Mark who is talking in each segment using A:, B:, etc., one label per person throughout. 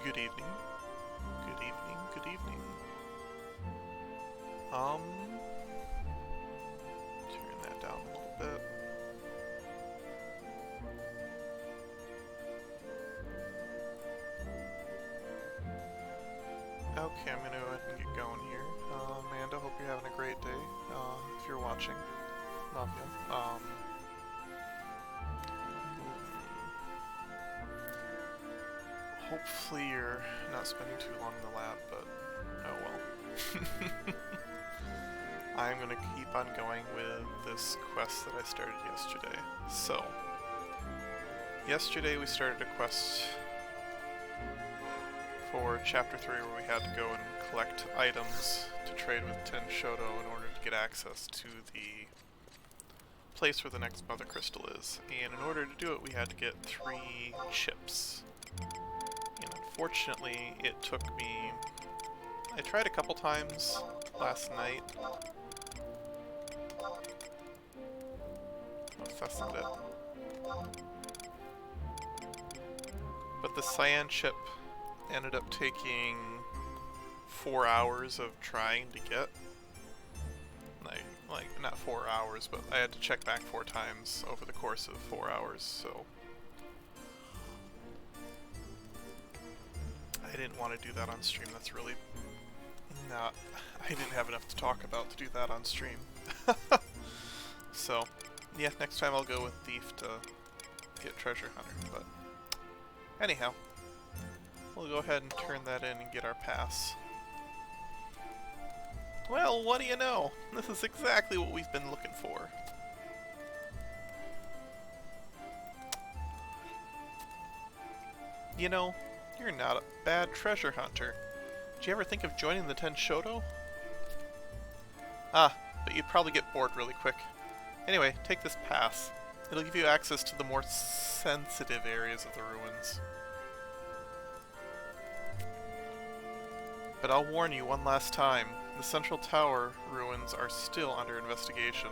A: Good evening. Good evening. Good evening. Turn that down a little bit. Okay, I'm gonna go ahead and get going here. Amanda, hope you're having a great day. If you're watching, love you. Hopefully you're not spending too long in the lab, but oh well. I'm gonna keep on going with this quest that I started yesterday. So, yesterday we started a quest for Chapter 3 where we had to go and collect items to trade with Ten Shoto in order to get access to the place where the next Mother Crystal is. And in order to do it, we had to get 3 chips. And unfortunately, it took me... I tried a couple times last night. That's not it. But the cyan chip ended up taking 4 hours of trying to get. Like not 4 hours, but I had to check back 4 times over the course of 4 hours, so I didn't want to do that on stream. That's really not... I didn't have enough to talk about to do that on stream. So, yeah, next time I'll go with Thief to get Treasure Hunter, but anyhow, we'll go ahead and turn that in and get our pass. Well, what do you know? This is exactly what we've been looking for. You know, you're not a bad treasure hunter. Did you ever think of joining the Ten Shoto? Ah, but you'd probably get bored really quick. Anyway, take this pass. It'll give you access to the more sensitive areas of the ruins. But I'll warn you one last time, the Central Tower ruins are still under investigation.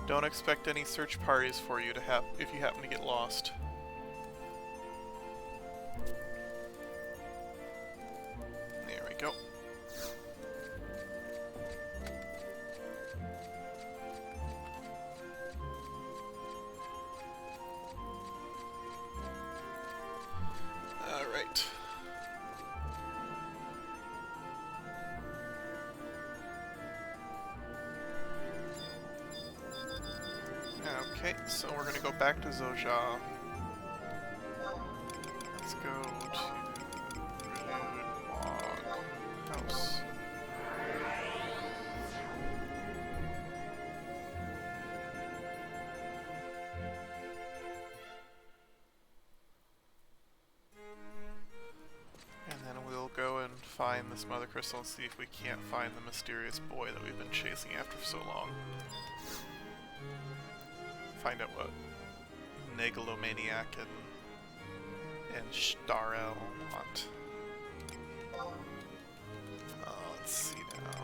A: Don't expect any search parties for you to have if you happen to get lost. There we go. Alright. Okay, so we're gonna go back to Zojia. Let's go to Renewed Log House. And then we'll go and find this Mother Crystal and see if we can't find the mysterious boy that we've been chasing after for so long. Find out what Megalomaniac and Starel want. Let's see now.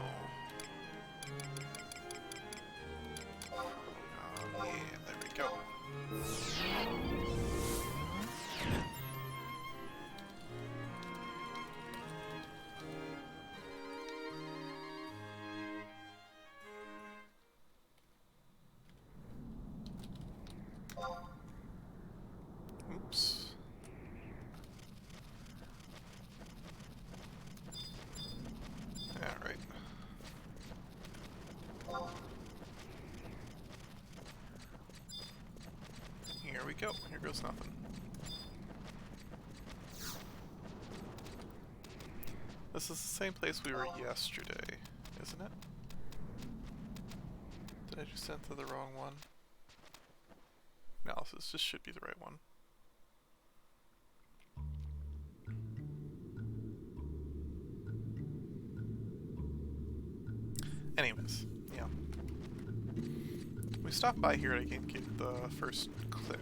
A: Yeah, there we go. Oops. Alright. Here we go. Here goes nothing. This is the same place we were yesterday, isn't it? Did I just enter the wrong one? No, this should be the right one. Anyways, yeah. We stopped by here to get the first clip.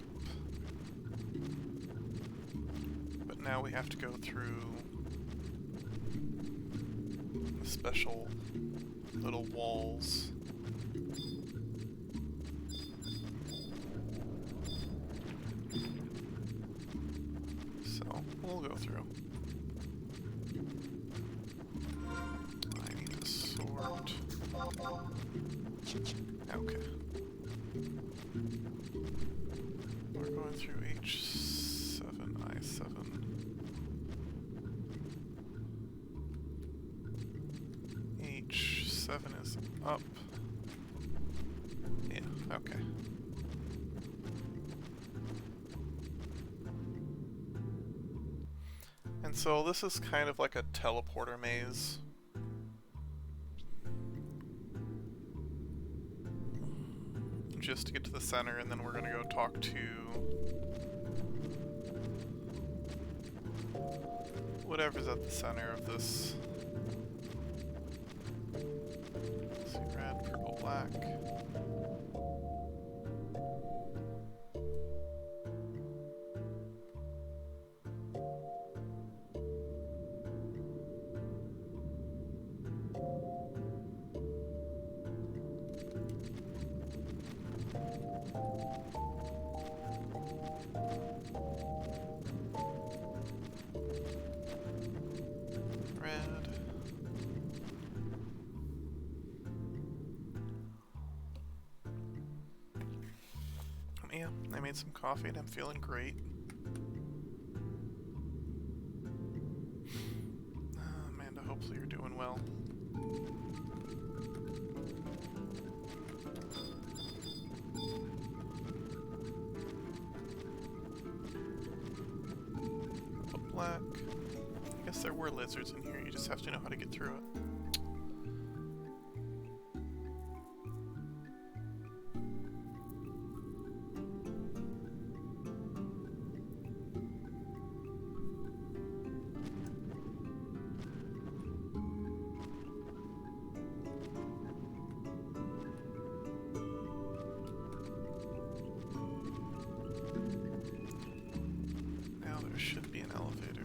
A: But now we have to go through the special little walls. So, we'll go through. I need to sort. Okay. We're going through H7, I7. H7 is up. Yeah, okay. And so this is kind of like a teleporter maze. Just to get to the center, and then we're gonna go talk to whatever's at the center of this. Let's see, red, purple, black. Red. Yeah, I made some coffee and I'm feeling great. Amanda, hopefully you're doing well. Black. I guess there were lizards in here, you just have to know how to get through it. Now there should be an elevator.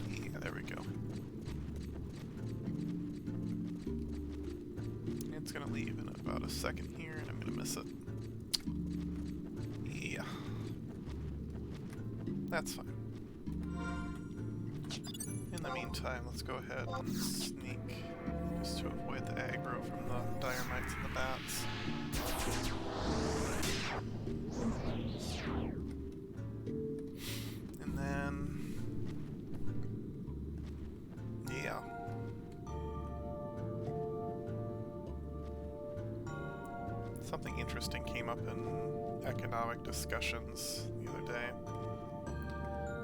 A: Yeah, there we go. It's gonna leave in about a second here, and I'm gonna miss it. Yeah. That's fine. In the meantime, let's go ahead and sneak, just to avoid the aggro from the dire mites and the bats. And then, yeah. Something interesting came up in economic discussions the other day.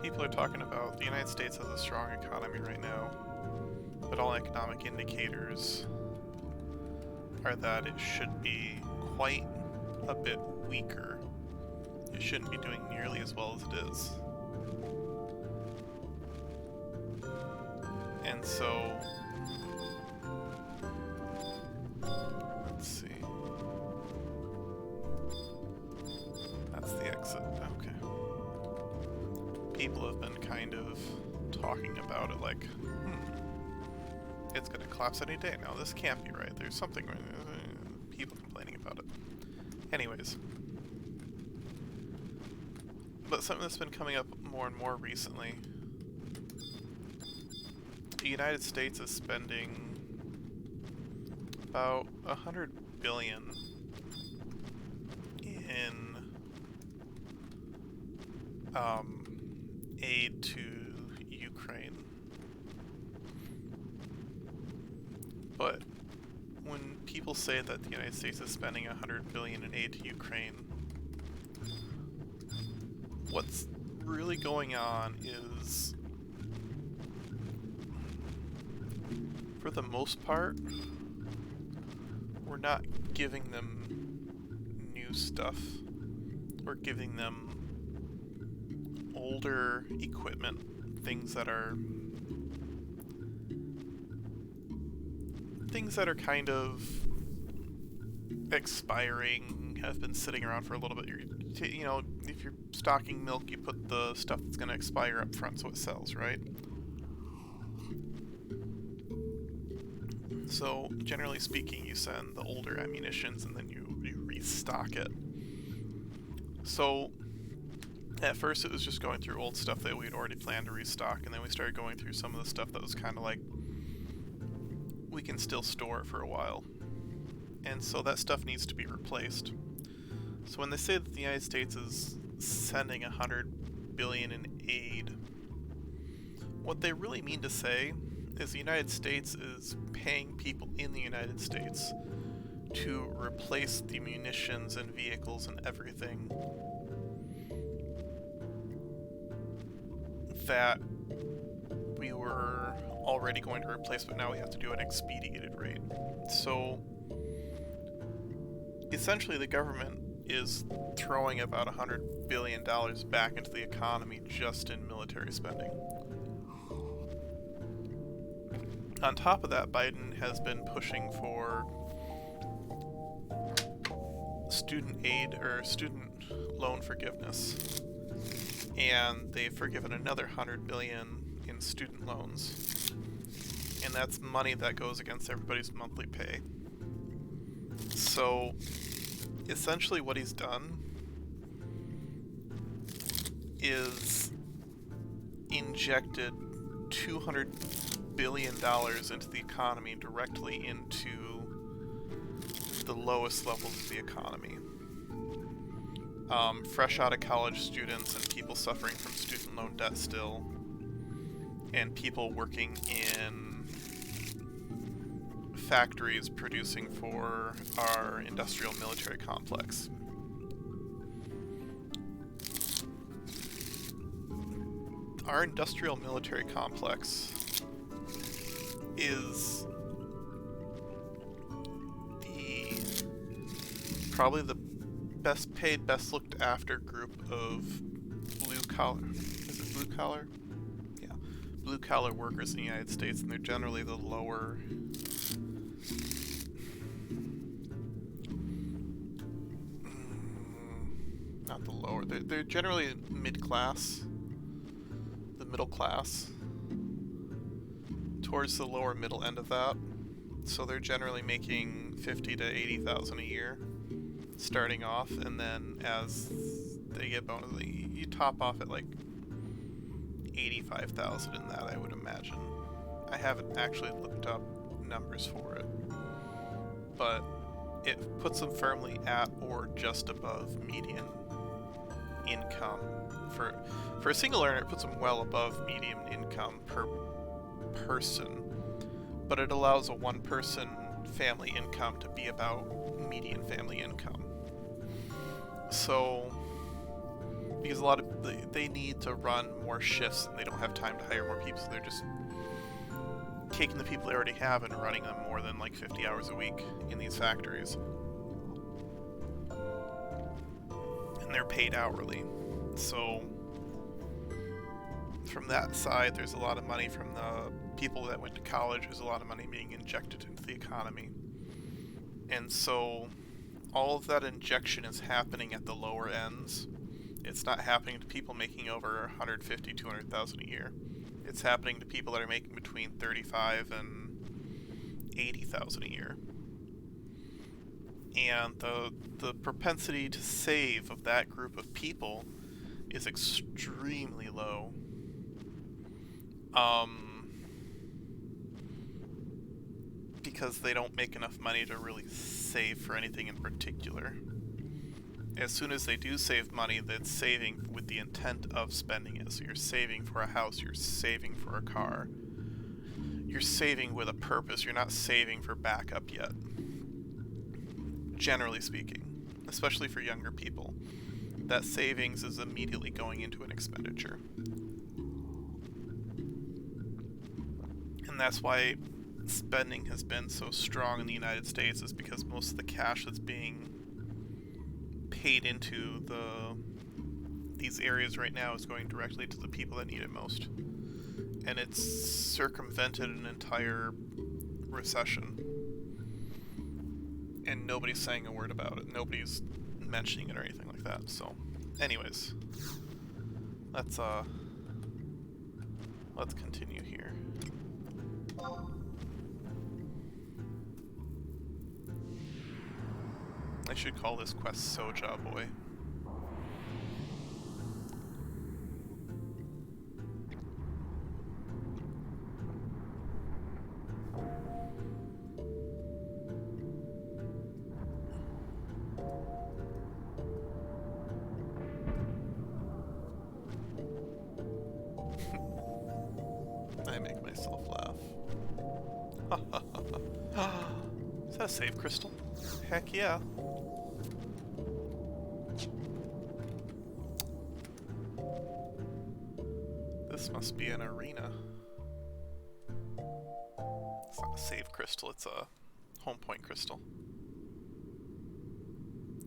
A: People are talking about the United States has a strong economy right now, but all economic indicators are that it should be quite a bit weaker. It shouldn't be doing nearly as well as it is. And so, let's see. That's the exit, okay. People have been kind of talking about it like, it's gonna collapse any day now. This can't be right. There's something, people complaining about it. Anyways. But something that's been coming up more and more recently. The United States is spending about $100 billion in aid to Ukraine. But when people say that the United States is spending $100 billion in aid to Ukraine, what's really going on is, for the most part, we're not giving them new stuff. We're giving them older equipment, things that are kind of expiring, have been sitting around for a little bit. You know, if you're stocking milk, you put the stuff that's going to expire up front so it sells, right? So, generally speaking, you send the older ammunitions and then you restock it. So, At first it was just going through old stuff that we'd already planned to restock, and then we started going through some of the stuff that was kind of like, we can still store it for a while. And so that stuff needs to be replaced. So when they say that the United States is sending $100 billion in aid, what they really mean to say is the United States is paying people in the United States to replace the munitions and vehicles and everything that we were already going to replace, but now we have to do at an expedited rate. So essentially the government is throwing about $100 billion back into the economy just in military spending. On top of that, Biden has been pushing for student aid or student loan forgiveness, and they've forgiven another $100 billion in student loans, and that's money that goes against everybody's monthly pay. So essentially what he's done is injected $200 billion into the economy directly into the lowest levels of the economy. Fresh out of college students and people suffering from student loan debt still, and people working in factories producing for our industrial military complex. Our industrial military complex is probably the best paid, best looked after group of blue collar, is it blue collar? Yeah, blue collar workers in the United States, and they're generally the lower, not the lower, they're generally mid-class, the middle class, towards the lower middle end of that. So they're generally making $50,000 to $80,000 a year starting off, and then as they get bonus, you top off at like $85,000 in that, I would imagine. I haven't actually looked up numbers for it, but it puts them firmly at or just above median income. For a single earner, it puts them well above median income per person, but it allows a one-person family income to be about median family income. So, because a lot of they need to run more shifts and they don't have time to hire more people, so they're just taking the people they already have and running them more than like 50 hours a week in these factories. And they're paid hourly. So, from that side, there's a lot of money from the people that went to college. There's a lot of money being injected into the economy. And so all of that injection is happening at the lower ends. It's not happening to people making over $150,000, $200,000 a year. It's happening to people that are making between $35,000 and $80,000 a year. And the propensity to save of that group of people is extremely low. Because they don't make enough money to really save for anything in particular. As soon as they do save money, that's saving with the intent of spending it. So you're saving for a house, you're saving for a car. You're saving with a purpose, you're not saving for backup yet. Generally speaking, especially for younger people, that savings is immediately going into an expenditure. And that's why spending has been so strong in the United States, is because most of the cash that's being paid into these areas right now is going directly to the people that need it most. And it's circumvented an entire recession. And nobody's saying a word about it. Nobody's mentioning it or anything like that. So, anyways, let's continue here. I should call this quest Soja Boy. Fluff laugh. Is that a save crystal? Heck yeah. This must be an arena. It's not a save crystal, it's a home point crystal.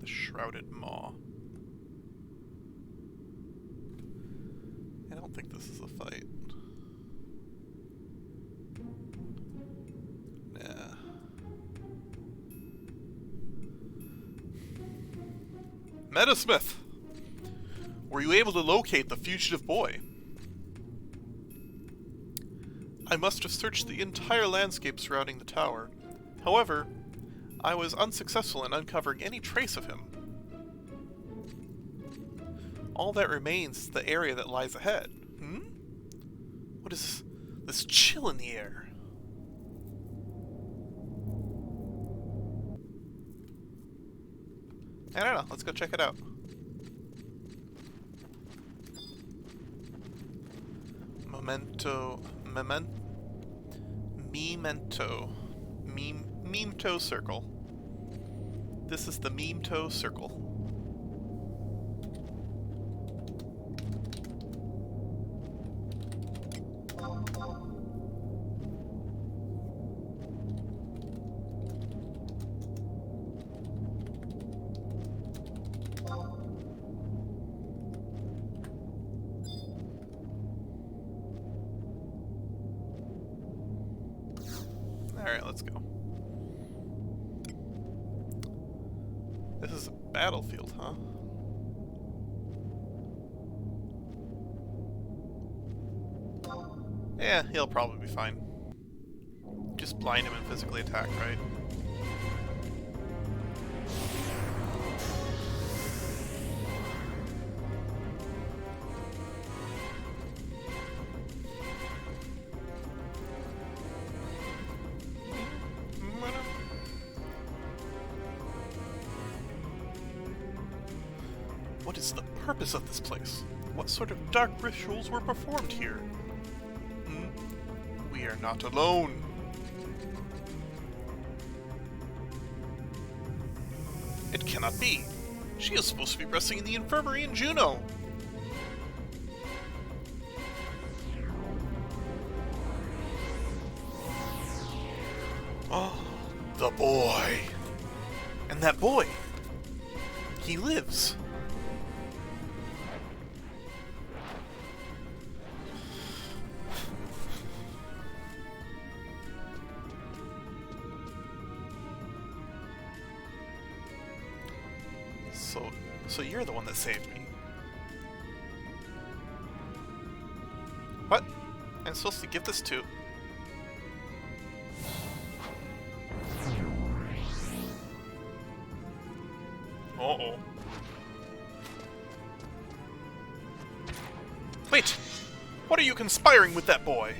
A: The Shrouded Maw. I don't think this is a fight. Nah. Metasmith! Were you able to locate the fugitive boy? I must have searched the entire landscape surrounding the tower. However, I was unsuccessful in uncovering any trace of him. All that remains is the area that lies ahead. What is this chill in the air? I don't know. Let's go check it out. Memento Circle. This is the Memento Circle. Alright, let's go. This is a battlefield, huh? Yeah, he'll probably be fine. Just blind him and physically attack, right? What is the purpose of this place? What sort of dark rituals were performed here? We are not alone. It cannot be. She is supposed to be resting in the infirmary in Juno. Oh, the boy. And that boy, he lives. So you're the one that saved me. What? I'm supposed to give this to... Uh-oh. Wait! What are you conspiring with that boy?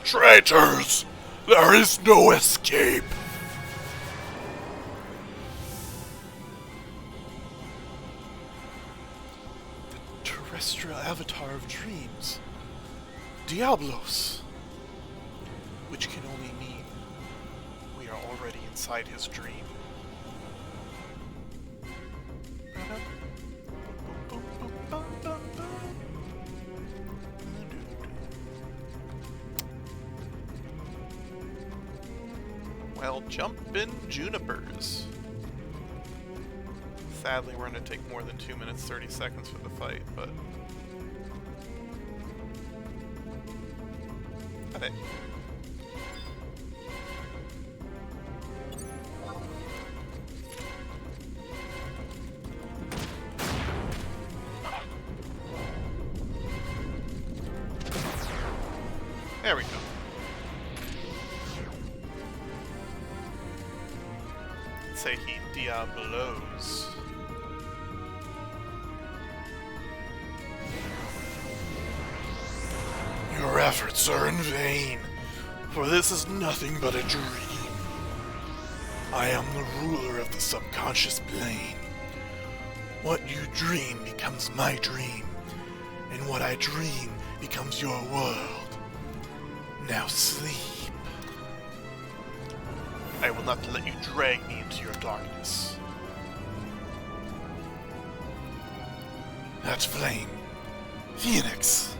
A: Traitors! There is no escape! The terrestrial avatar of dreams. Diablos! Which can only mean we are already inside his dream. Well, jumpin' junipers. Sadly, we're gonna take more than 2 minutes 30 seconds for the fight, but... Okay. There we go. Say he diablos. Your efforts are in vain, for this is nothing but a dream.
B: I am the ruler of the subconscious plane. What you dream becomes my dream, and what I dream becomes your world. Now sleep.
A: I will not let you drag me into your darkness.
B: That flame. Phoenix.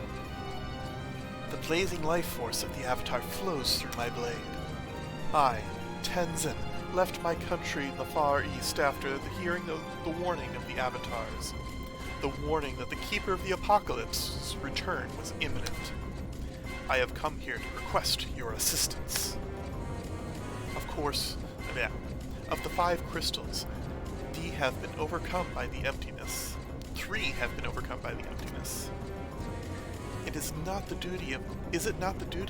A: The blazing life force of the Avatar flows through my blade. I, Tenzin, left my country in the Far East after the hearing of the warning of the Avatars. The warning that the Keeper of the Apocalypse's return was imminent. I have come here to request your assistance. Of course, of the 5 crystals, D have been overcome by the emptiness. 3 have been overcome by the emptiness. Is it not the duty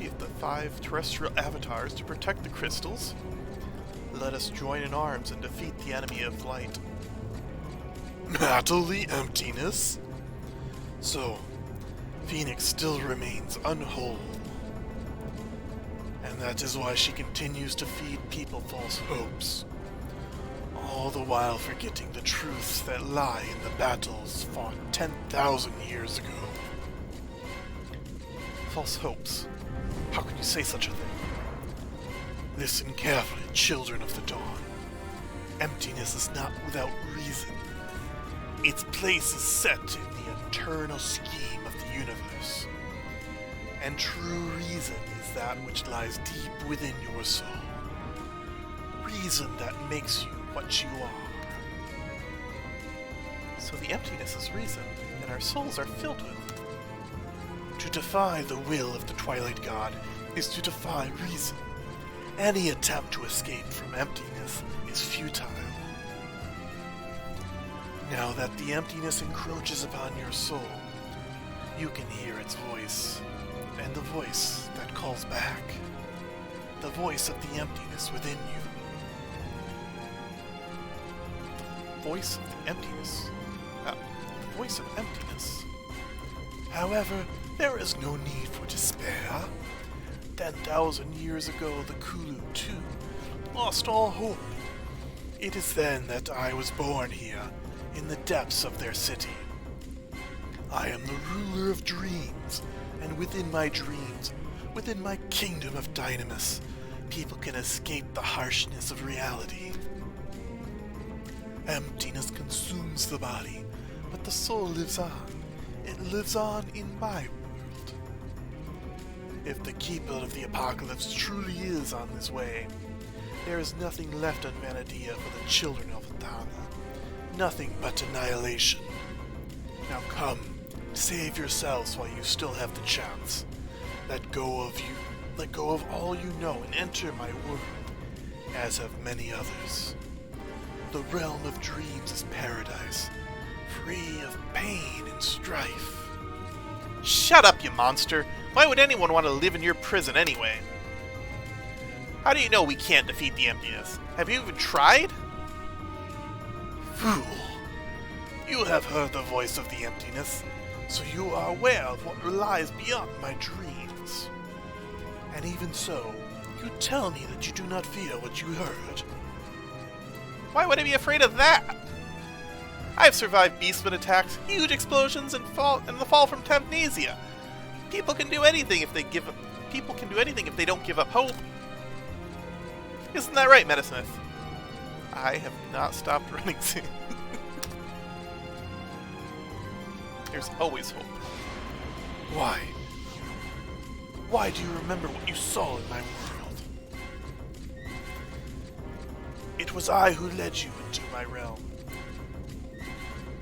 A: of the 5 terrestrial avatars to protect the crystals? Let us join in arms and defeat the enemy of light.
B: Battle the emptiness? So, Phoenix still remains unwhole. And that is why she continues to feed people false hopes. All the while forgetting the truths that lie in the battles fought 10,000 years ago.
A: False hopes? How can you say such a thing?
B: Listen carefully, children of the dawn. Emptiness is not without reason. Its place is set in the eternal scheme of the universe. And true reason is that which lies deep within your soul. Reason that makes you what you are.
A: So the emptiness is reason, and our souls are filled with.
B: To defy the will of the Twilight God is to defy reason. Any attempt to escape from emptiness is futile. Now that the emptiness encroaches upon your soul, you can hear its voice, and the voice that calls back. The voice of the emptiness within you.
A: The voice of the emptiness? The voice of emptiness.
B: However, there is no need for despair. 10,000 years ago, the Kulu, too, lost all hope. It is then that I was born here, in the depths of their city. I am the ruler of dreams, and within my dreams, within my kingdom of Dynamis, people can escape the harshness of reality. Emptiness consumes the body, but the soul lives on. It lives on in my world. If the Keeper of the Apocalypse truly is on this way, there is nothing left on Vanadia for the children of Athana. Nothing but annihilation. Now come, save yourselves while you still have the chance. Let go of all you know and enter my world, as have many others. The realm of dreams is paradise, free of pain and strife.
A: Shut up, you monster! Why would anyone want to live in your prison anyway? How do you know we can't defeat the emptiness? Have you even tried?
B: Fool! You have heard the voice of the emptiness, so you are aware of what lies beyond my dreams. And even so, you tell me that you do not fear what you heard.
A: Why would I be afraid of that? I've survived beastmen attacks, huge explosions, and the fall from Thamnesia. People can do anything if they don't give up hope. Isn't that right, Metasmith? I have not stopped running since. There's always hope.
B: Why? Why do you remember what you saw in my world? It was I who led you into my realm.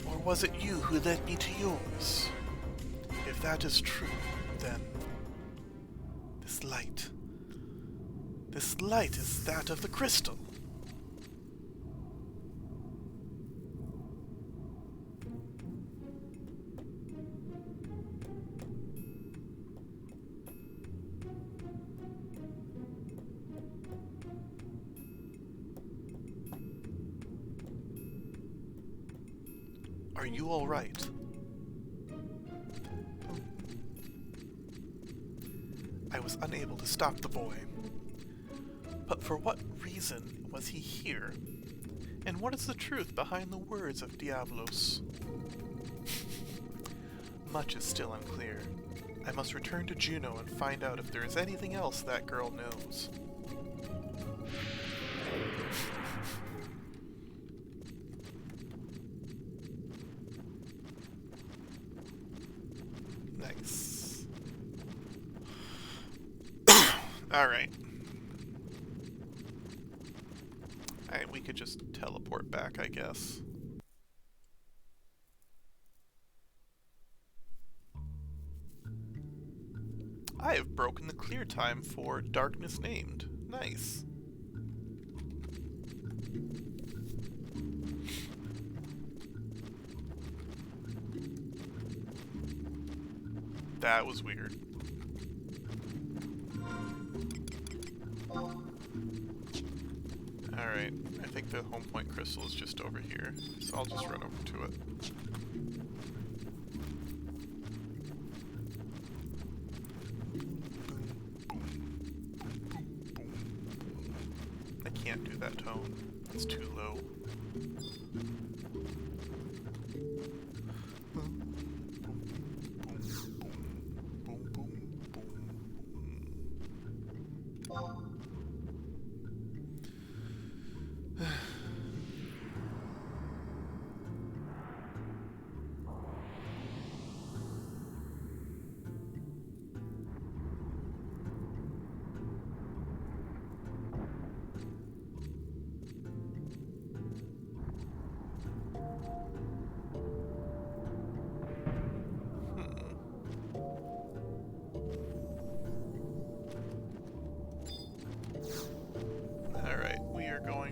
B: Or was it you who led me to yours? If that is true, then this light is that of the crystal.
A: Are you all right? I was unable to stop the boy. But for what reason
B: reason was he here? And what is the truth behind the words of Diablos? Much is still unclear. I must return to Juno and find out if there is anything else that girl knows. Nice. Alright. We could just teleport back, I guess. I have broken the clear time for Darkness Named. Nice. That was weird. Alright, I think the home point crystal is just over here, so I'll just run over to it. I can't do that tone. It's too low.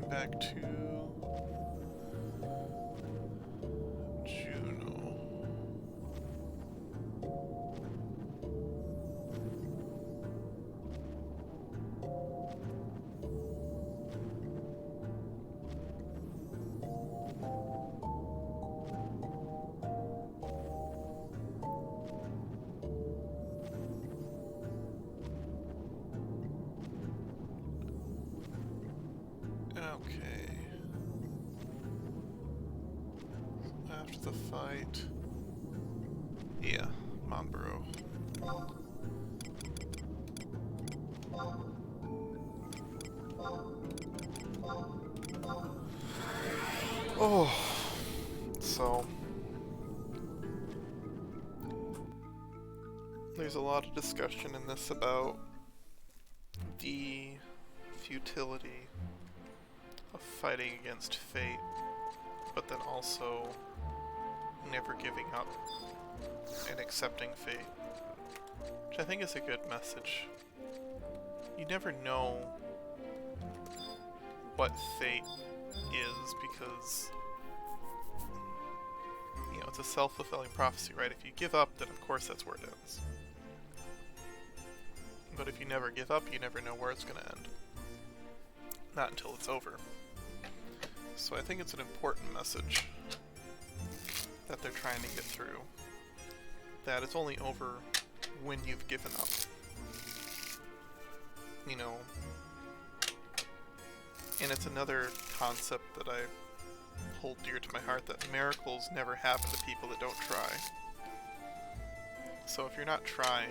B: Back to Juno. Okay. After the fight... Yeah, Monborough. Oh, so... There's a lot of discussion in this about the futility of fighting against fate, but then also never giving up and accepting fate, which I think is a good message. You never know what fate is because, you know, it's a self-fulfilling prophecy, right? If you give up, then of course that's where it ends. But if you never give up, you never know where it's going to end. Not until it's over. So I think it's an important message that they're trying to get through. That it's only over when you've given up. You know, and it's another concept that I hold dear to my heart, that miracles never happen to people that don't try. So if you're not trying,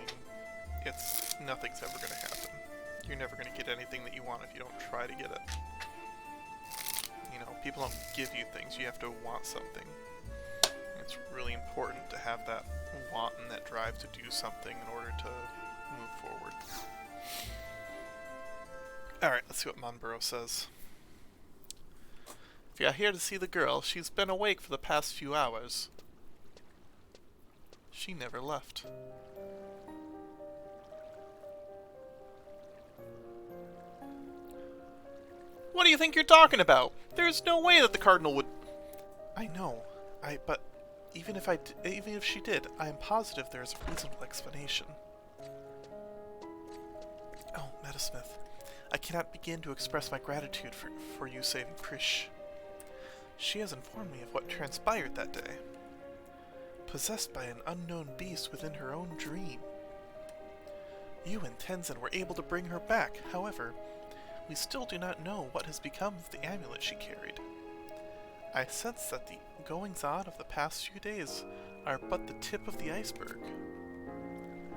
B: nothing's ever going to happen. You're never going to get anything that you want if you don't try to get it. You know, people don't give you things, you have to want something. It's really important to have that want and that drive to do something in order to move forward. Alright, let's see what Monborough says. If you're here to see the girl, she's been awake for the past few hours. She never left. What do you think you're talking about? There's no way that the Cardinal would... I know. But even if she did, I am positive there is a reasonable explanation. Oh, Metasmith. I cannot begin to express my gratitude for you saving Krish. She has informed me of what transpired that day. Possessed by an unknown beast within her own dream. You and Tenzin were able to bring her back, however,
A: we still do not know what has become of the amulet she carried. I sense that the goings-on of the past few days are but the tip of the iceberg.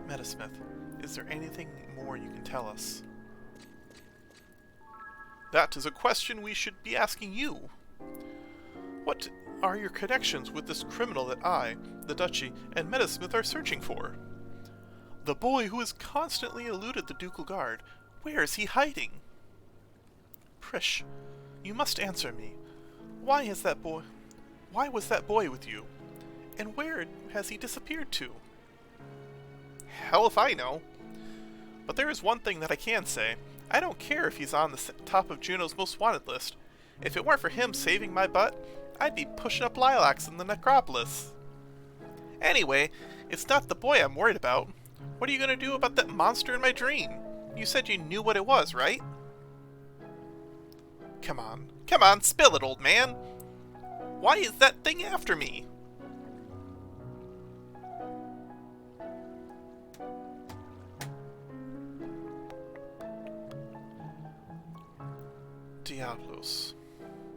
A: Metasmith, is there anything more you can tell us? That is a question we should be asking you. What are your connections with this criminal that I, the Duchy, and Metasmith are searching for? The boy who has constantly eluded the Ducal Guard, where is he hiding? Prish, you must answer me. Why was that boy with you? And where has he disappeared to? Hell if I know. But there is one thing that I can say. I don't care if he's on the top of Juno's most wanted list. If it weren't for him saving my butt, I'd be pushing up lilacs in the necropolis. Anyway, it's not the boy I'm worried about. What are you going to do about that monster in my dream? You said you knew what it was, right? Come on, spill it, old man. Why is that thing after me? Diablos,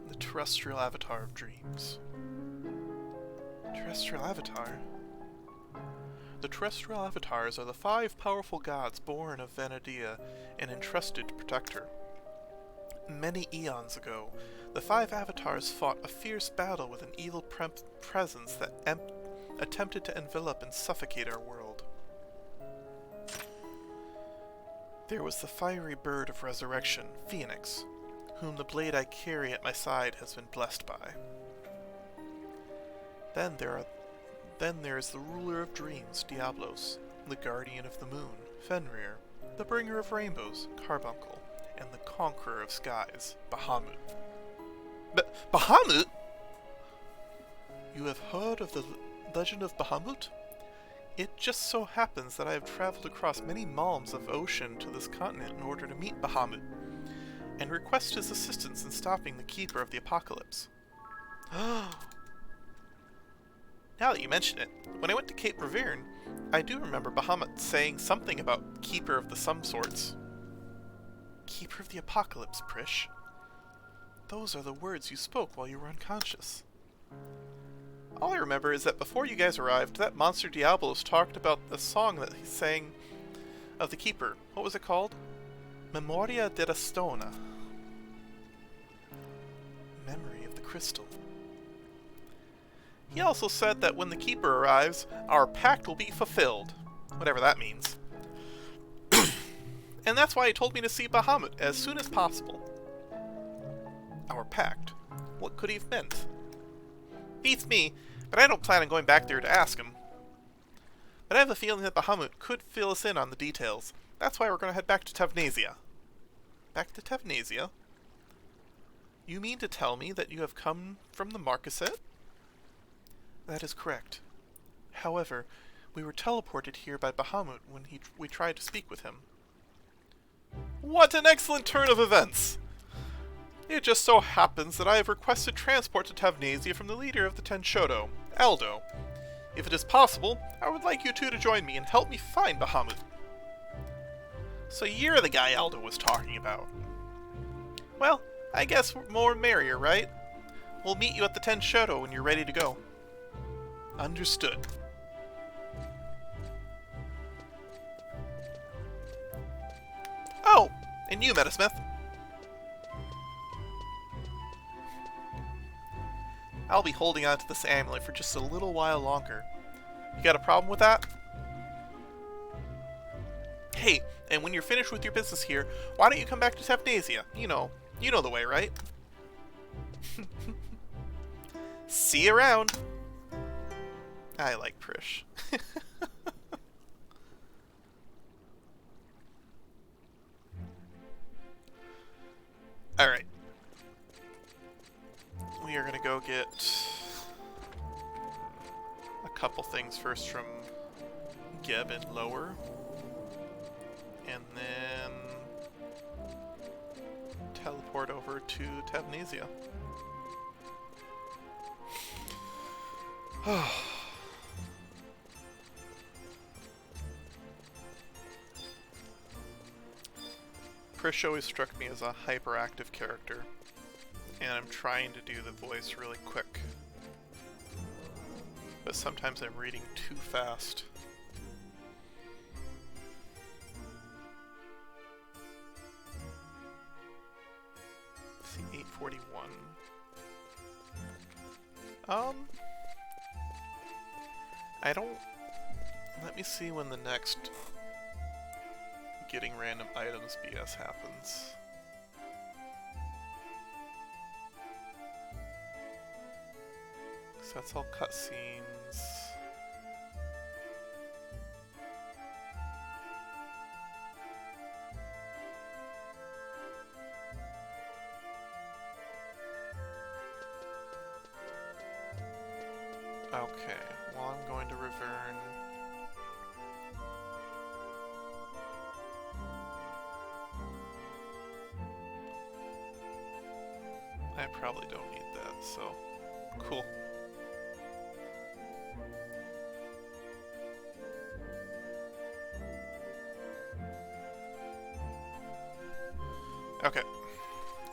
A: the terrestrial avatar of dreams. Terrestrial avatar? The terrestrial avatars are the 5 powerful gods born of Vanadia and entrusted to protect her. Many eons ago, the 5 avatars fought a fierce battle with an evil presence that attempted to envelop and suffocate our world. There was the fiery bird of resurrection, Phoenix, whom the blade I carry at my side has been blessed by. Then there is the ruler of dreams, Diablos, the guardian of the moon, Fenrir, the bringer of rainbows, Carbuncle, and the conqueror of skies, Bahamut. Bahamut? You have heard of the legend of Bahamut? It just so happens that I have traveled across many malms of ocean to this continent in order to meet Bahamut, and request his assistance in stopping the Keeper of the Apocalypse. Now that you mention it, when I went to Cape Reverne, I do remember Bahamut saying something about Keeper of the some sorts. Keeper of the Apocalypse, Prish. Those are the words you spoke while you were unconscious. All I remember is that before you guys arrived, that monster Diablos talked about the song that he sang of the Keeper. What was it called? Memoria della Stona. Memory of the Crystal. He also said that when the Keeper arrives, our pact will be fulfilled. Whatever that means. And that's why he told me to see Bahamut as soon as possible. Our pact. What could he have meant? Beats me, but I don't plan on going back there to ask him. But I have a feeling that Bahamut could fill us in on the details. That's why we're going to head back to Tavnasia. Back to Tavnasia? You mean to tell me that you have come from the Marquisate? That is correct. However, we were teleported here by Bahamut when we tried to speak with him. What an excellent turn of events! It just so happens that I have requested transport to Tavnasia from the leader of the Ten Shoto, Aldo. If it is possible, I would like you two to join me and help me find Bahamut. So you're the guy Aldo was talking about. Well, I guess more merrier, right? We'll meet you at the Ten Shoto when you're ready to go. Understood. Oh, and you, Metasmith. I'll be holding on to this amulet for just a little while longer. You got a problem with that? Hey, and when you're finished with your business here, why don't you come back to Tavnasia? You know the way, right? See you around. I like Prish. Alright. We are going to go get a couple things first from Geb and Lower. And then teleport over to Tavnasia. Krish always struck me as a hyperactive character, and I'm trying to do the voice really quick. But sometimes I'm reading too fast. Let's see, 841. I don't... Let me see when the next getting random items BS happens. So that's all cutscenes. Okay, well I'm going to Revern. I probably don't need that, so cool. Okay,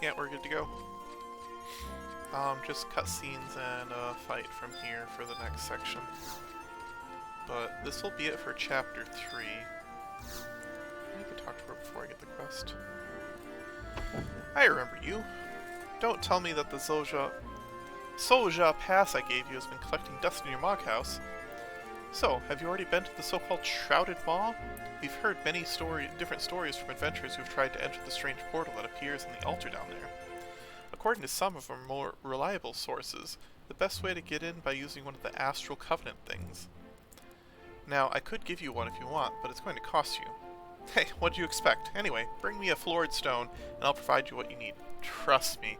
A: yeah, we're good to go. Just cutscenes and a fight from here for the next section. But this will be it for Chapter 3. I need to talk to her before I get the quest. I remember you. Don't tell me that the Soja pass I gave you has been collecting dust in your Mog house. So, have you already been to the so-called Shrouded Maw? We've heard many different stories from adventurers who've tried to enter the strange portal that appears in the altar down there. According to some of our more reliable sources, the best way to get in by using one of the Astral Covenant things. Now, I could give you one if you want, but it's going to cost you. Hey, what do you expect? Anyway, bring me a florid stone, and I'll provide you what you need. Trust me.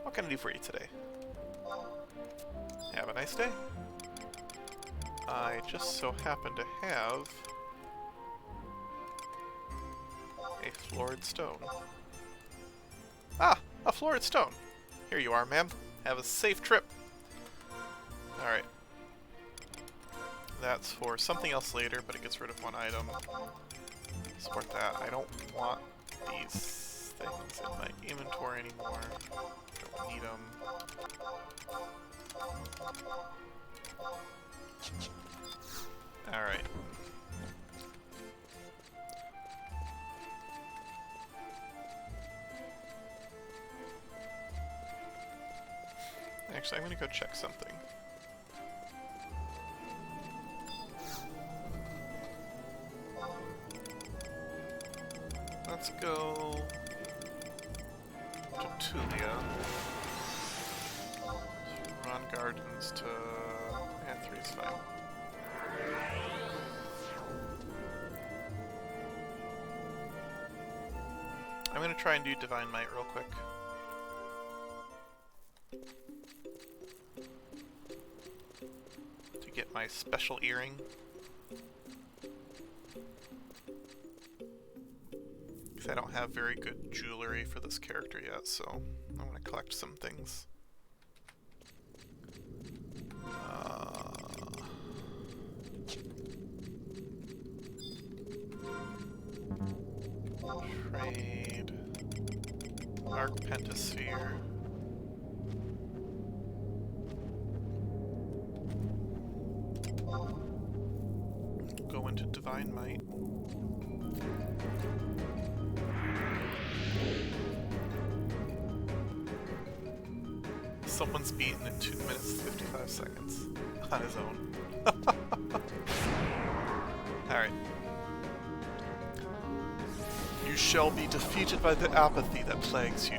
A: What can I do for you today? Have a nice day. I just so happen to have a florid stone. Ah! A florid stone! Here you are, ma'am. Have a safe trip. Alright. That's for something else later, but it gets rid of one item. Support that. I don't want these things in my inventory anymore. Don't need them. Alright. Actually, I'm gonna go check something. Let's go to Tulia. Run Gardens to... yeah, 3 is fine. I'm gonna try and do Divine Might real quick. To get my special earring. Because I don't have very good jewelry for this character yet, so I want to collect some things. Trade. Arc Pentasphere. Go into Divine Might. Someone's beaten in 2 minutes 55 seconds on his own. Alright. You shall be defeated by the apathy that plagues you.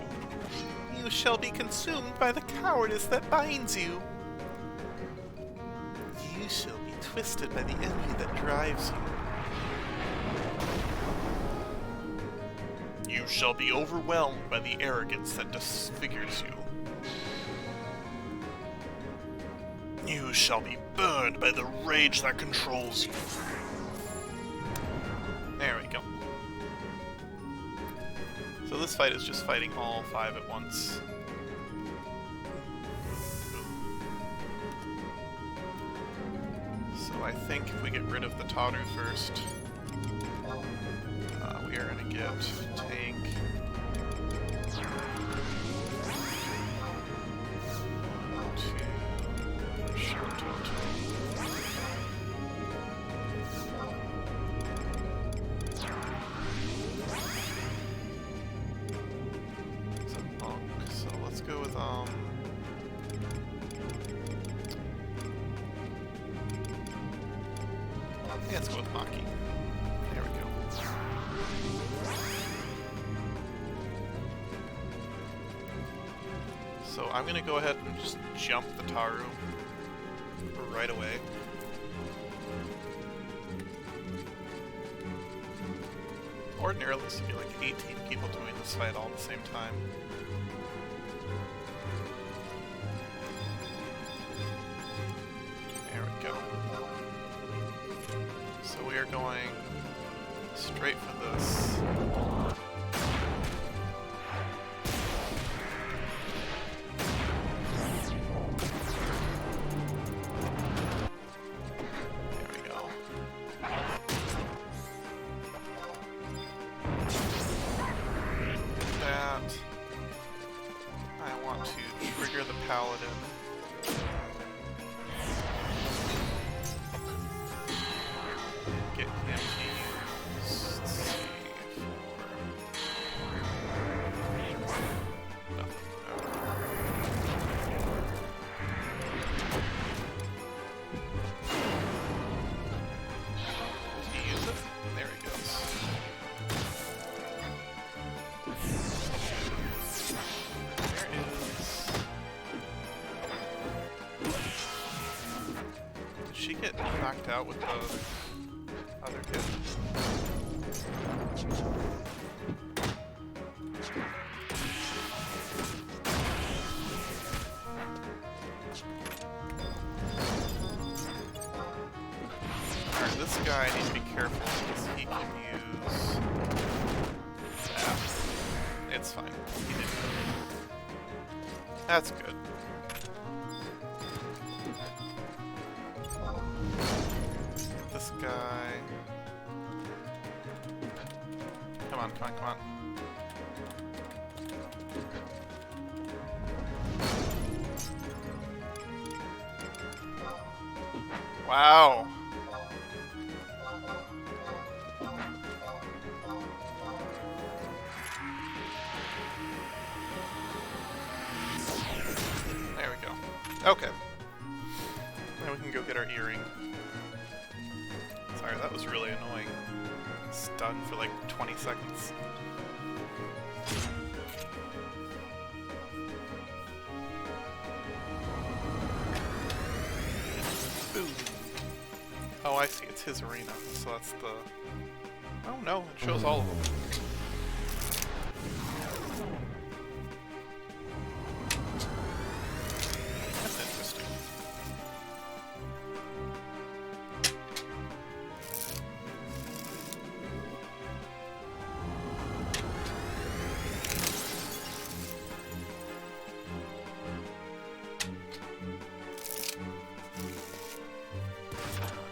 A: You shall be consumed by the cowardice that binds you. You shall be twisted by the envy that drives you. You shall be overwhelmed by the arrogance that disfigures you. You shall be burned by the rage that controls you. There we go. So this fight is just fighting all 5 at once. So I think if we get rid of the Totter first, we are going to get tank. To Shoto. It's a monk, so let's go with yeah, let's go with Maki. There we go. So I'm gonna go ahead and just jump the Taru right away. Ordinarily, this would be like 18 people doing this fight all at the same time. There we go. So we are going straight for this. There we go. That. I want to trigger the paladin. Get him to use, let's see, for nothing. Did he use it? There he goes. There is. Did she get knocked out with the other kid? Alright, this guy I need to be careful because he can use that. It's fine. He didn't. That's good. This guy. Come on, come on, come on. Wow. There we go. Okay. Now we can go get our earring. Sorry, that was really annoying. Stunned for like 20 seconds. Ooh. Oh, I see. It's his arena. So that's the... Oh no, it shows all of them. That's interesting.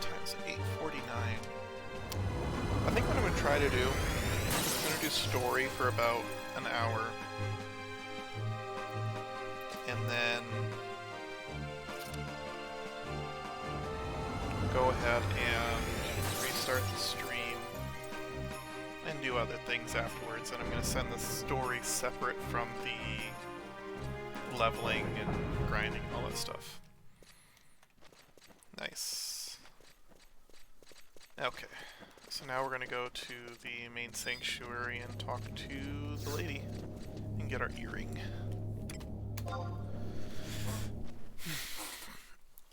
A: Time's 8:49. I think what I'm going to try to do, I'm going to do story for about an hour. And then go ahead and restart the stream and do other things afterwards. And I'm going to send the story separate from the leveling and grinding and all that stuff. Nice. Okay, so now we're going to go to the main sanctuary and talk to the lady and get our earring.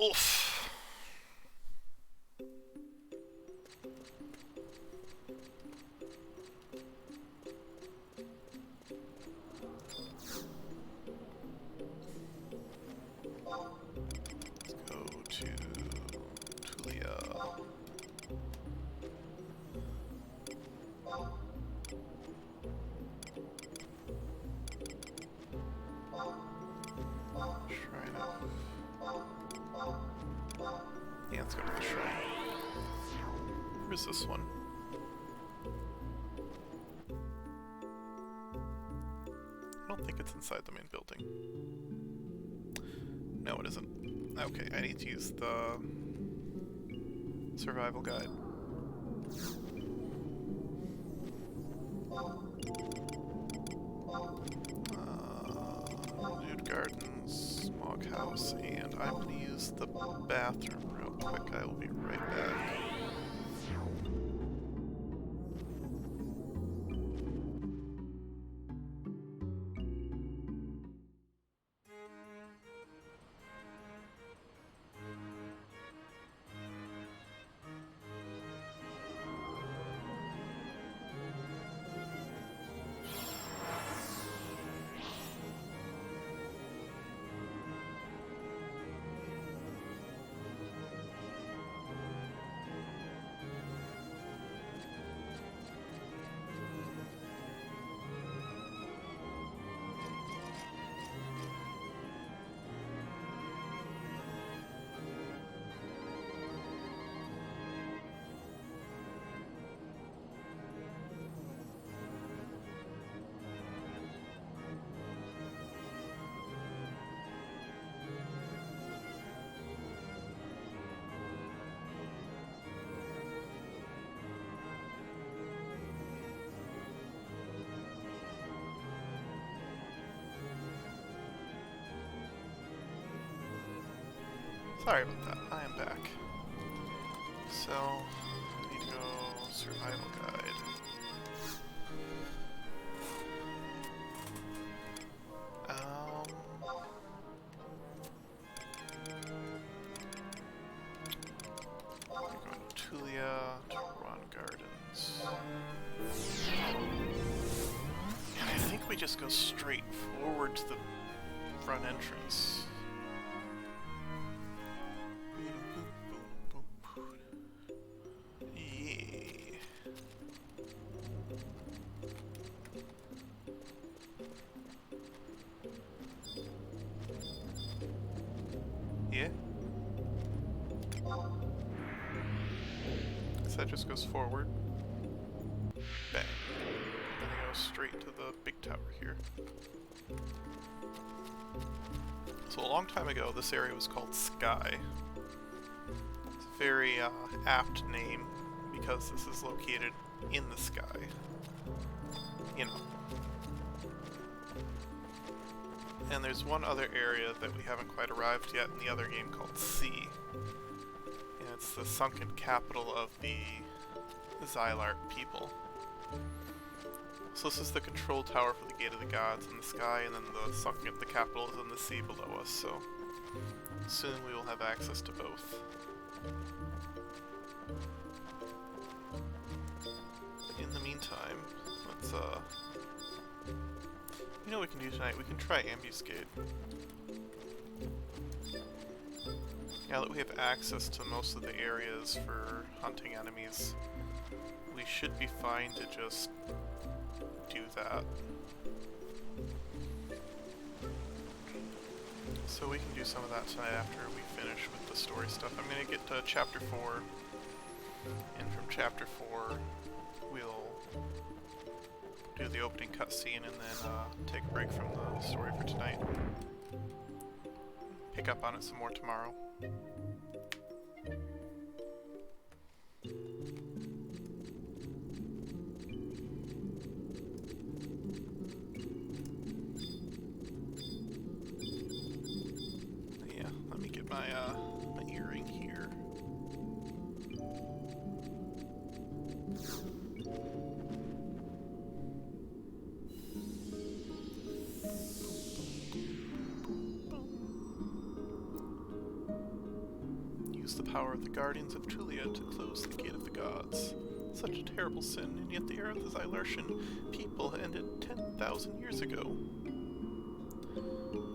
A: Oof. Let's go to Tulia. Shrine of... Yeah, let's go to the shrine. Where's this one? inside the main building. No, it isn't. Okay, I need to use the survival guide. Nude Gardens, Smog House, and I'm going to use the bathroom real quick. I will be right back. Sorry about that, I am back. So, I need to go survival guide. I'm going to Tulia, to Ron Gardens. And I think we just go straight forward to the front entrance. Yeah. So that just goes forward. Bang. And then it goes straight to the big tower here. So a long time ago, this area was called Sky. It's a very apt name because this is located in the sky. You know. And there's one other area that we haven't quite arrived yet in the other game called Sea. And it's the sunken capital of the Xylart people. So this is the control tower for the Gate of the Gods in the sky, and then the capital is in the sea below us, so soon we will have access to both. In the meantime, let's you know what we can do tonight? We can try ambuscade. Now that we have access to most of the areas for hunting enemies, we should be fine to just do that. So we can do some of that tonight after we finish with the story stuff. I'm going to get to Chapter 4, and from Chapter 4 we'll do the opening cutscene and then take a break from the story for tonight. Pick up on it some more tomorrow. Yeah, let me get my earring here. Use the power of the Guardians of Tulia to close the Gate of the Gods. Such a terrible sin, and yet the era of the Xylartian people ended 10,000 years ago.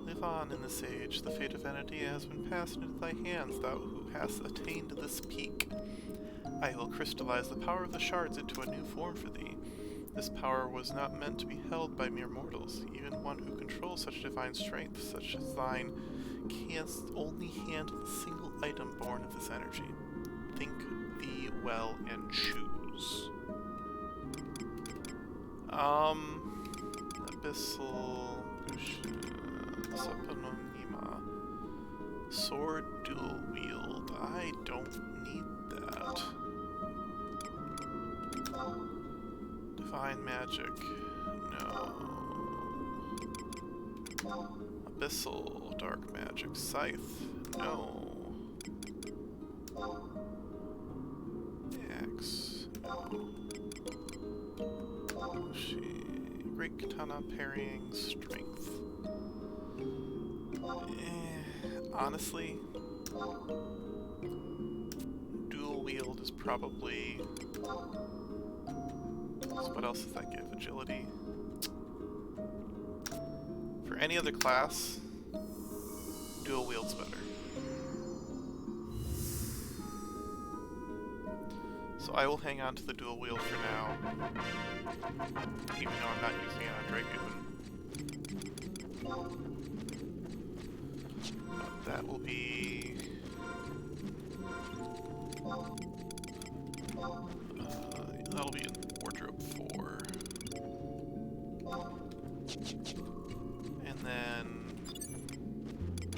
A: Live on in this age, the fate of Vanadia has been passed into thy hands, thou who hast attained this peak. I will crystallize the power of the shards into a new form for thee. This power was not meant to be held by mere mortals. Even one who controls such divine strength, such as thine, canst only handle a single item born of this energy. Think thee well and choose. Abyssal Sapanonima. Sword dual wield. I don't need that. Divine magic. No. Abyssal dark magic. Scythe. No. Axe. No. Great katana parrying strength. Honestly, dual wield is probably. So what else does that give? Agility. For any other class, dual wield's better. So I will hang on to the dual wield for now, even though I'm not using it on Dragoon. But that will be... that'll be in Wardrobe 4. And then...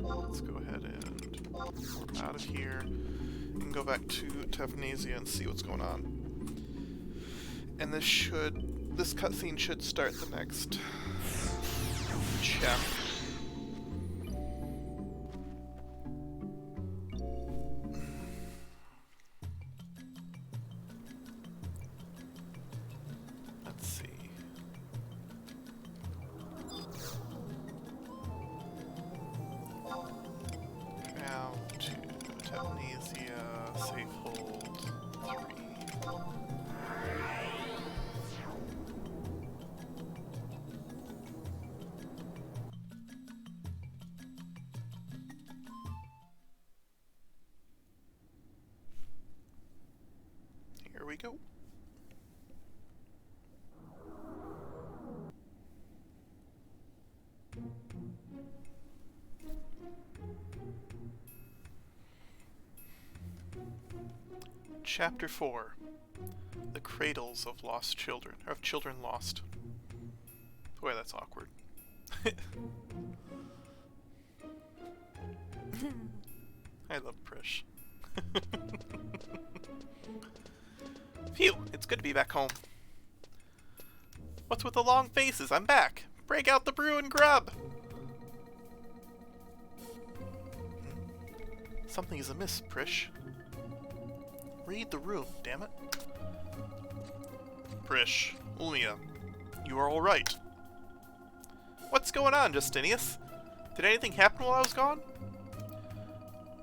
A: let's go ahead and warp out of here. And go back to Tavnesia and see what's going on. And this cutscene should start the next chapter. Let's see. Now to Tavnesia, safe hold 3. Here we go. Chapter 4. The Cradles of Lost Children. Or of Children Lost. Boy, that's awkward. I love Prish. Phew, it's good to be back home. What's with the long faces? I'm back. Break out the brew and grub. Something is amiss, Prish. Read the room, damn it. Prish, Ulmia, you are alright. What's going on, Justinius? Did anything happen while I was gone?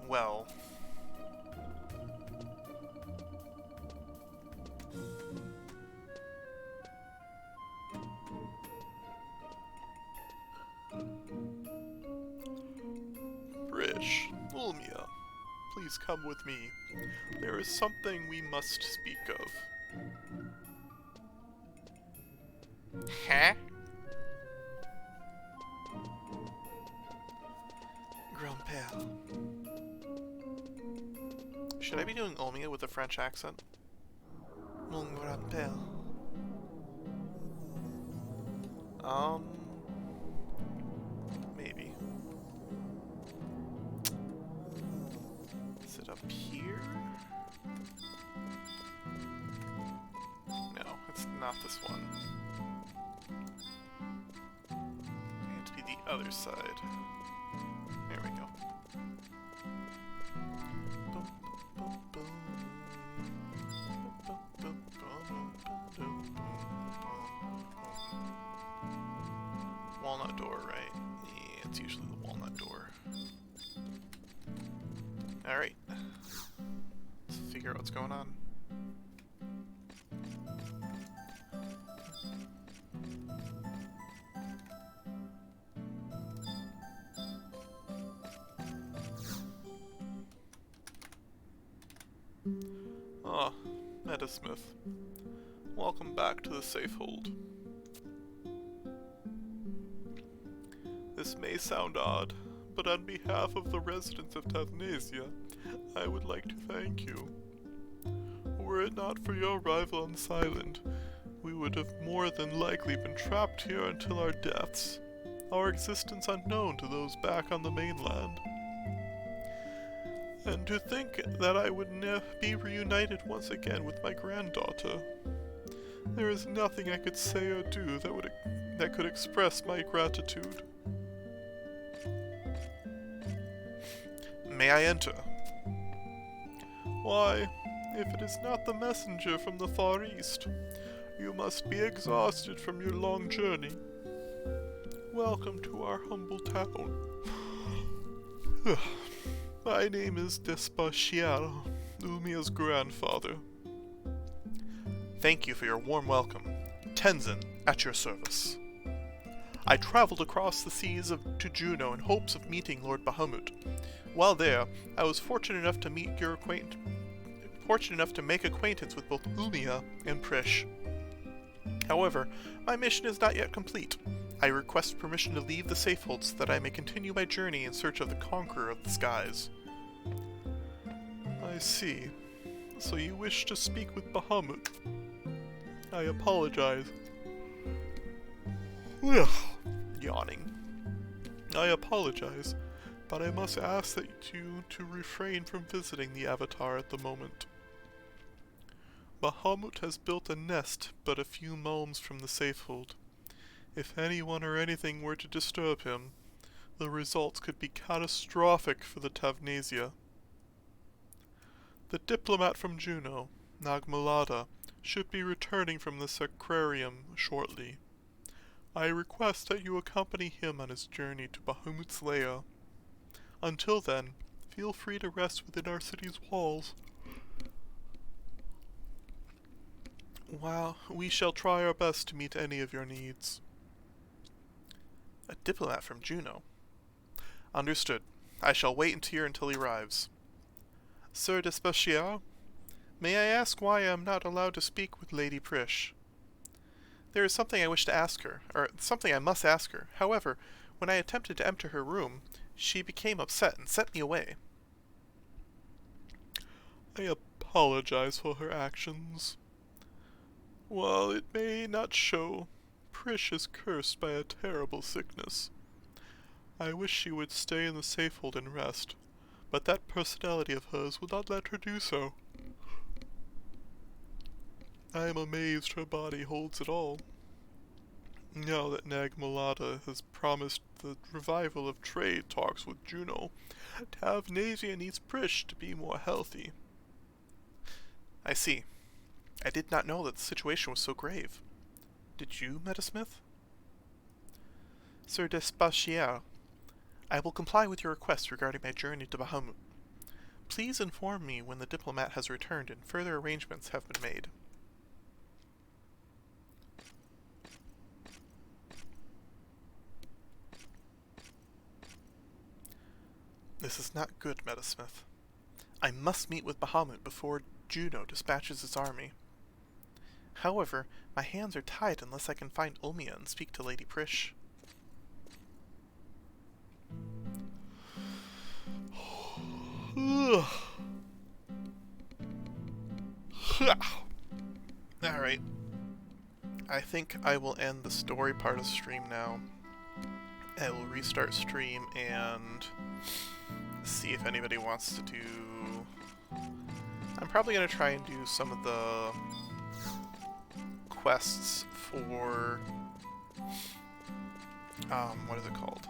A: Well... Prish, Ulmia, please come with me. There is something we must speak of. Huh? Grand-père. Should I be doing Ulmia with a French accent? Mon grand-père. Maybe. Is it up here? No, it's not this one. It had to be the other side. There we go. Walnut door, right? Yeah, it's usually the walnut door. Alright. Let's figure out what's going on. Ah, Metasmith. Welcome back to the safe hold. This may sound odd, but on behalf of the residents of Tavnesia, I would like to thank you. Were it not for your arrival on this island, we would have more than likely been trapped here until our deaths. our existence unknown to those back on the mainland. And to think that I would be reunited once again with my granddaughter. There is nothing I could say or do that could express my gratitude. May I enter? Why, if it is not the messenger from the Far East, you must be exhausted from your long journey. Welcome to our humble town. My name is Despachial, Lumia's grandfather. Thank you for your warm welcome. Tenzin, at your service. I traveled across the seas to Juno in hopes of meeting Lord Bahamut. While there, I was fortunate enough to make acquaintance with both Lumia and Prish. However, my mission is not yet complete. I request permission to leave the safehold so that I may continue my journey in search of the Conqueror of the Skies. I see. So you wish to speak with Bahamut. I apologize. Yawning. I apologize, but I must ask you to refrain from visiting the Avatar at the moment. Bahamut has built a nest but a few mulms from the safehold. If anyone or anything were to disturb him, the results could be catastrophic for the Tavnasia. The diplomat from Juno, Nagmalada, should be returning from the Sacrarium shortly. I request that you accompany him on his journey to Bahamut's lair. Until then, feel free to rest within our city's walls. While we shall try our best to meet any of your needs. A diplomat from Juno. Understood. I shall wait until he arrives. Sir Despachial, may I ask why I am not allowed to speak with Lady Prish? There is something I wish to ask her, or something I must ask her. However, when I attempted to enter her room, she became upset and sent me away. I apologize for her actions. While it may not show, Prish is cursed by a terrible sickness. I wish she would stay in the safehold and rest, but that personality of hers will not let her do so. I am amazed her body holds it all. Now that Nagmalada has promised the revival of trade talks with Juno, Tavnasia needs Prish to be more healthy. I see. I did not know that the situation was so grave. Did you, Metasmith? Sir Despachial, I will comply with your request regarding my journey to Bahamut. Please inform me when the diplomat has returned and further arrangements have been made. This is not good, Metasmith. I must meet with Bahamut before Juno dispatches its army. However, my hands are tied unless I can find Ulmia and speak to Lady Prish. Alright. I think I will end the story part of stream now. I will restart stream and see if anybody wants to do... I'm probably going to try and do some of the quests for... what is it called?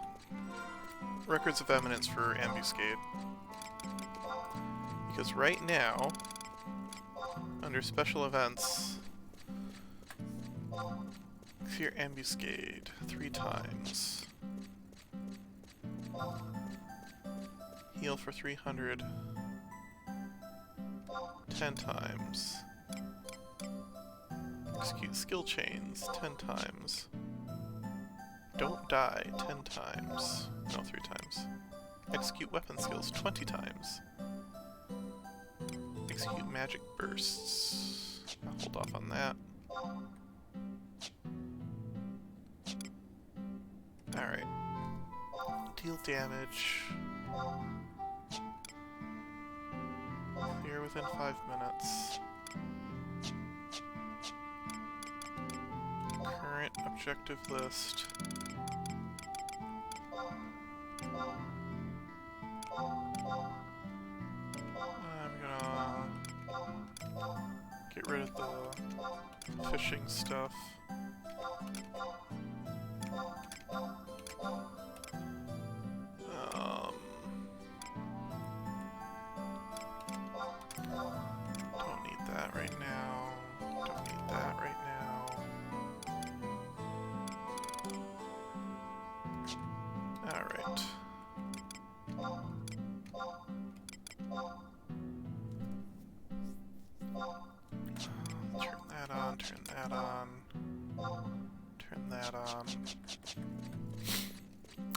A: Records of Eminence for Ambuscade. Because right now, under special events, clear Ambuscade 3 times. Heal for 300 10 times. Execute skill chains 10 times. Don't die 10 times. No, 3 times. Execute weapon skills 20 times. Execute magic bursts. I'll hold off on that. Alright. Deal damage. Clear within 5 minutes. Current objective list. fishing stuff. Don't need that right now. Don't need that right now. Alright. Turn that on, turn that on. Turn that on.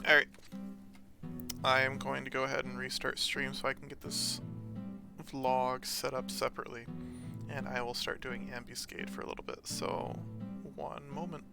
A: Alright. I am going to go ahead and restart stream so I can get this vlog set up separately. And I will start doing Ambuscade for a little bit, so one moment.